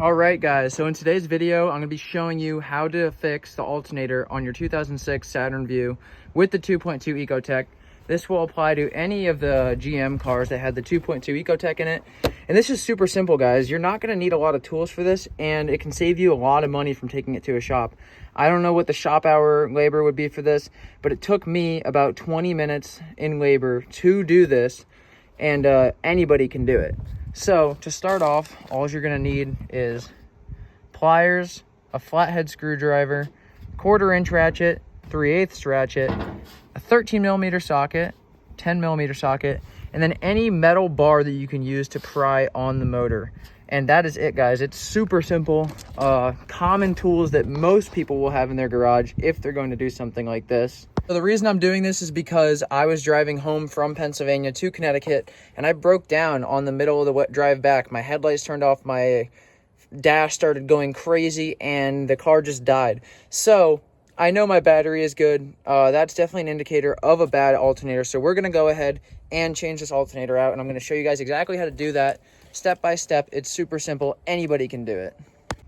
All right, guys, so in today's video, I'm going to be showing you how to fix the alternator on your 2006 Saturn Vue with the 2.2 ecotec. This will apply to any of the GM cars that had the 2.2 ecotec in it. And this is super simple, guys. You're not going to need a lot of tools for this, and it can save you a lot of money from taking it to a shop. I don't know what the shop hour labor would be for this, but it took me about 20 minutes in labor to do this, and anybody can do it. So to start off, all you're going to need is pliers, a flathead screwdriver, 1/4-inch ratchet, 3/8 ratchet, a 13mm socket, 10mm socket, and then any metal bar that you can use to pry on the motor. And that is it, guys. It's super simple. Common tools that most people will have in their garage if they're going to do something like this. So the reason I'm doing this is because I was driving home from Pennsylvania to Connecticut, and I broke down on the middle of the wet drive back. My headlights turned off, my dash started going crazy, and the car just died. So I know my battery is good. That's definitely an indicator of a bad alternator. So we're going to go ahead and change this alternator out, and I'm going to show you guys exactly how to do that step by step. It's super simple. Anybody can do it.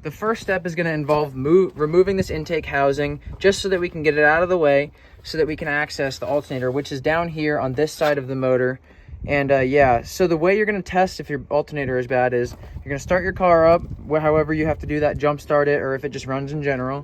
The first step is going to involve removing this intake housing just so that we can get it out of the way so that we can access the alternator, which is down here on this side of the motor. And yeah, so the way you're going to test if your alternator is bad is you're going to start your car up, however you have to do that, jump start it, or if it just runs in general.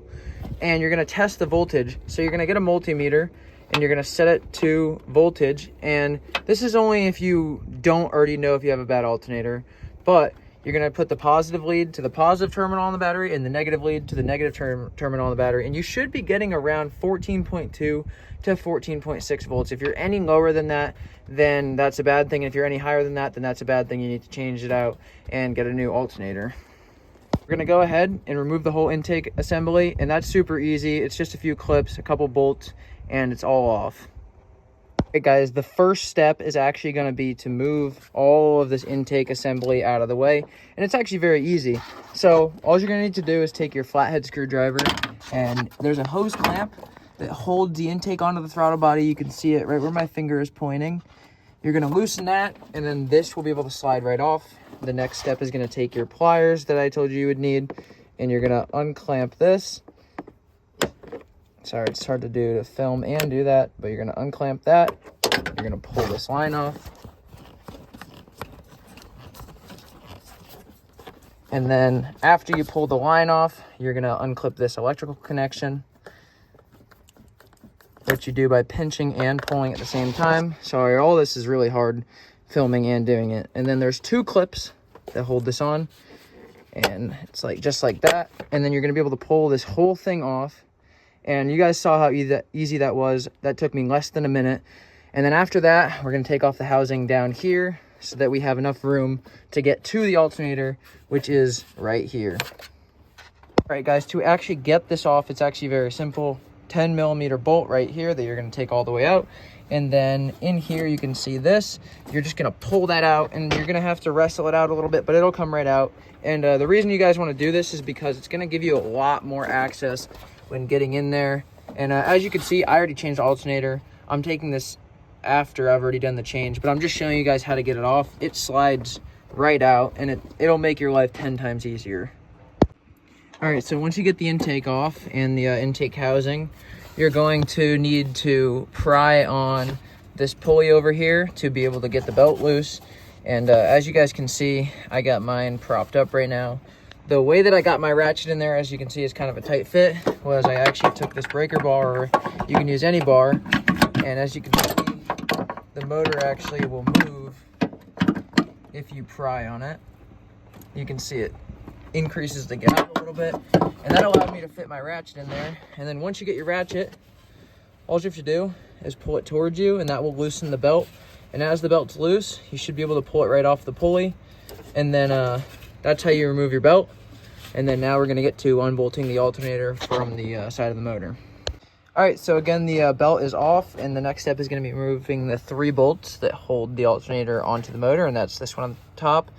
And you're going to test the voltage. So you're going to get a multimeter and you're going to set it to voltage. And this is only if you don't already know if you have a bad alternator, but you're going to put the positive lead to the positive terminal on the battery and the negative lead to the negative terminal on the battery. And you should be getting around 14.2 to 14.6 volts. If you're any lower than that, then that's a bad thing. If you're any higher than that, then that's a bad thing. You need to change it out and get a new alternator. We're going to go ahead and remove the whole intake assembly, and that's super easy. It's just a few clips, a couple bolts, and it's all off. Okay, guys, the first step is actually going to be to move all of this intake assembly out of the way, and it's actually very easy. So all you're going to need to do is take your flathead screwdriver, and there's a hose clamp that holds the intake onto the throttle body. You can see it right where my finger is pointing. You're going to loosen that, and then this will be able to slide right off. The next step is going to take your pliers that I told you would need, and you're going to unclamp this. Sorry, it's hard to do to film and do that, but you're going to unclamp that. You're going to pull this line off. And then after you pull the line off, you're going to unclip this electrical connection, which you do by pinching and pulling at the same time. Sorry, all this is really hard filming and doing it. And then there's 2 clips that hold this on, and it's like just like that. And then you're going to be able to pull this whole thing off. And you guys saw how easy that was. That took me less than a minute. And then after that, we're going to take off the housing down here so that we have enough room to get to the alternator, which is right here. All right, guys, to actually get this off, it's actually very simple. 10mm bolt right here that you're going to take all the way out. And then in here, you can see this. You're just going to pull that out, and you're going to have to wrestle it out a little bit, but it'll come right out. And the reason you guys want to do this is because it's going to give you a lot more access when getting in there. And as you can see, I already changed the alternator. I'm taking this after I've already done the change, but I'm just showing you guys how to get it off. It slides right out, and it'll make your life 10 times easier. All right, so once you get the intake off and the intake housing, you're going to need to pry on this pulley over here to be able to get the belt loose. And as you guys can see, I got mine propped up right now. The way that I got my ratchet in there, as you can see, is kind of a tight fit, was I actually took this breaker bar, or you can use any bar, and as you can see, the motor actually will move if you pry on it. You can see it increases the gap a little bit, and that allowed me to fit my ratchet in there. And then once you get your ratchet, all you have to do is pull it towards you, and that will loosen the belt. And as the belt's loose, you should be able to pull it right off the pulley, and then that's how you remove your belt. And then now we're going to get to unbolting the alternator from the side of the motor. All right, so again, the belt is off, and the next step is going to be removing the 3 bolts that hold the alternator onto the motor, and that's this one on the top,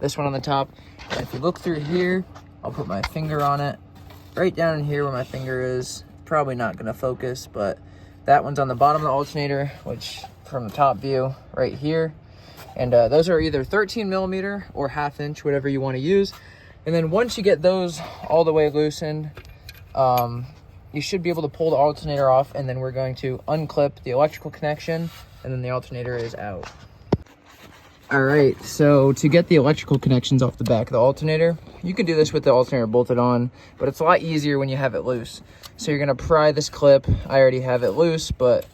this one on the top. And if you look through here, I'll put my finger on it. Right down in here where my finger is, probably not going to focus, but that one's on the bottom of the alternator, which from the top view right here. And those are either 13mm or 1/2 inch, whatever you want to use. And then once you get those all the way loosened, you should be able to pull the alternator off, and then we're going to unclip the electrical connection, and then the alternator is out. All right, so to get the electrical connections off the back of the alternator, you can do this with the alternator bolted on, but it's a lot easier when you have it loose. So you're gonna pry this clip. I already have it loose, but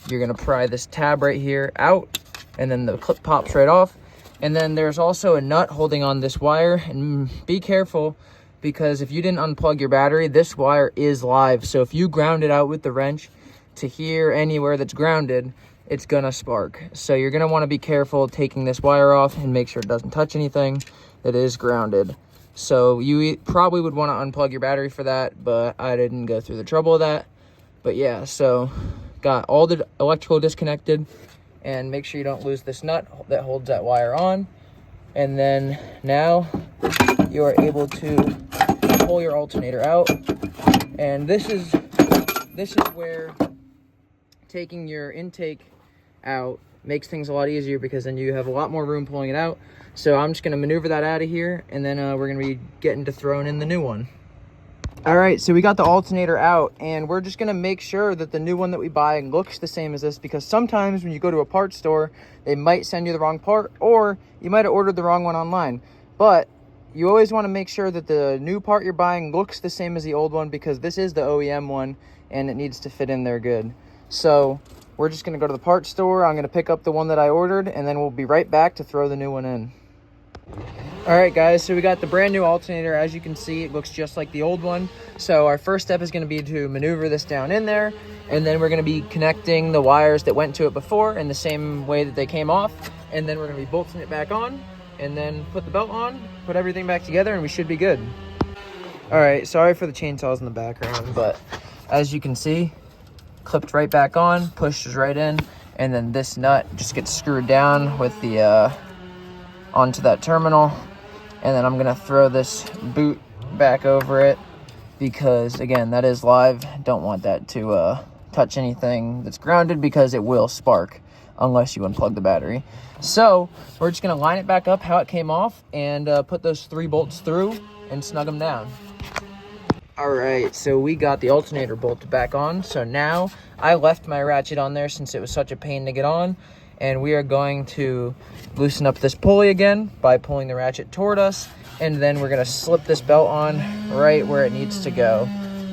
you're gonna pry this tab right here out, and then the clip pops right off. And then there's also a nut holding on this wire, and be careful, because if you didn't unplug your battery, this wire is live. So if you ground it out with the wrench to here, anywhere that's grounded, it's gonna spark. So you're gonna wanna be careful taking this wire off and make sure it doesn't touch anything that is grounded. So you probably would wanna unplug your battery for that, but I didn't go through the trouble of that. But yeah, so got all the electrical disconnected, and make sure you don't lose this nut that holds that wire on. And then now you are able to pull your alternator out. And this is where taking your intake out makes things a lot easier, because then you have a lot more room pulling it out. So I'm just going to maneuver that out of here, and then we're going to be getting to throwing in the new one. All right, so we got the alternator out, and we're just going to make sure that the new one that we buy looks the same as this, because sometimes when you go to a parts store, they might send you the wrong part, or you might have ordered the wrong one online. But you always want to make sure that the new part you're buying looks the same as the old one, because this is the OEM one and it needs to fit in there good. So we're just going to go to the parts store. I'm going to pick up the one that I ordered, and then we'll be right back to throw the new one in. All right, guys, so we got the brand new alternator. As you can see, it looks just like the old one. So our first step is going to be to maneuver this down in there, and then we're going to be connecting the wires that went to it before in the same way that they came off, and then we're going to be bolting it back on, and then put the belt on, put everything back together, and we should be good. All right, sorry for the chainsaws in the background, but as you can see, clipped right back on, pushes right in, and then this nut just gets screwed down with the onto that terminal. And then I'm gonna throw this boot back over it, because again, that is live. Don't want that to touch anything that's grounded, because it will spark unless you unplug the battery. So we're just gonna line it back up how it came off, and put those 3 bolts through and snug them down. All right, so we got the alternator bolted back on. So now I left my ratchet on there since it was such a pain to get on, and we are going to loosen up this pulley again by pulling the ratchet toward us, and then we're gonna slip this belt on right where it needs to go,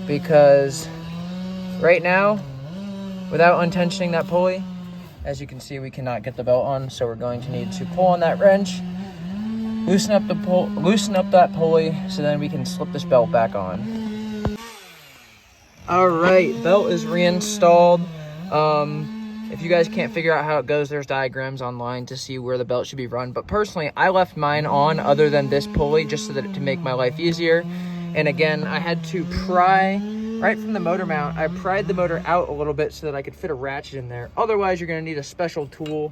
because right now, without untensioning that pulley, as you can see, we cannot get the belt on. So we're going to need to pull on that wrench, loosen up that pulley, so then we can slip this belt back on. All right, belt is reinstalled. If you guys can't figure out how it goes, there's diagrams online to see where the belt should be run. But personally, I left mine on other than this pulley, just so that to make my life easier. And again, I had to pry right from the motor mount. I pried the motor out a little bit so that I could fit a ratchet in there. Otherwise, you're gonna need a special tool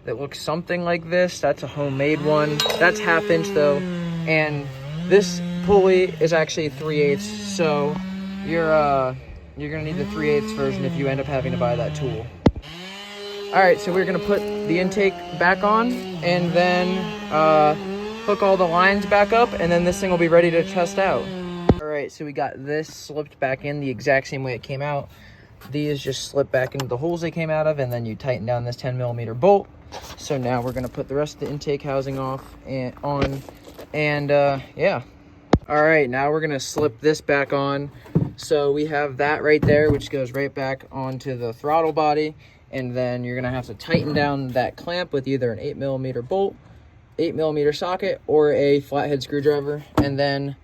that looks something like this. That's a homemade one. That's 1/2 inch though. And this pulley is actually 3/8. So you're gonna need the 3/8 version if you end up having to buy that tool. All right, so we're gonna put the intake back on, and then hook all the lines back up, and then this thing will be ready to test out. All right, so we got this slipped back in the exact same way it came out. These just slip back into the holes they came out of, and then you tighten down this 10mm bolt. So now we're gonna put the rest of the intake housing off and on, and yeah. All right, now we're gonna slip this back on. So we have that right there, which goes right back onto the throttle body. And then you're gonna have to tighten down that clamp with either an 8mm bolt, 8mm socket, or a flathead screwdriver. And then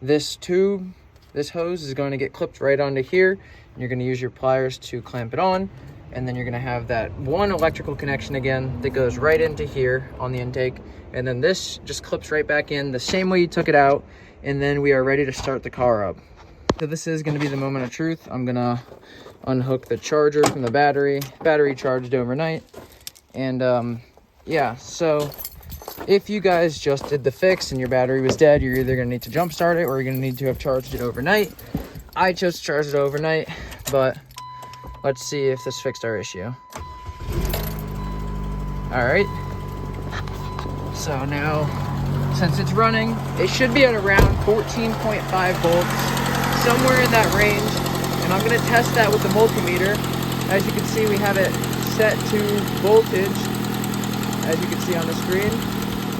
this tube, this hose is going to get clipped right onto here. And you're gonna use your pliers to clamp it on. And then you're gonna have that one electrical connection again that goes right into here on the intake. And then this just clips right back in the same way you took it out. And then we are ready to start the car up. So this is gonna be the moment of truth. I'm gonna unhook the charger from the battery charged overnight. And yeah, so if you guys just did the fix and your battery was dead, you're either gonna need to jump start it, or you're gonna need to have charged it overnight. I chose to charge it overnight, but let's see if this fixed our issue. All right, so now since it's running, it should be at around 14.5 volts, somewhere in that range. And I'm gonna test that with the multimeter. As you can see, we have it set to voltage, as you can see on the screen.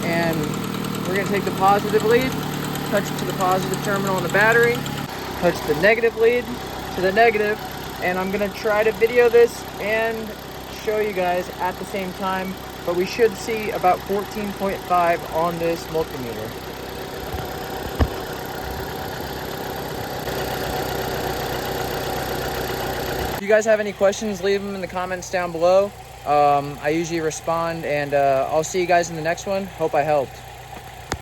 And we're gonna take the positive lead, touch it to the positive terminal on the battery, touch the negative lead to the negative, and I'm gonna try to video this and show you guys at the same time, but we should see about 14.5 on this multimeter. If you guys have any questions, leave them in the comments down below. I usually respond, and I'll see you guys in the next one. Hope I helped.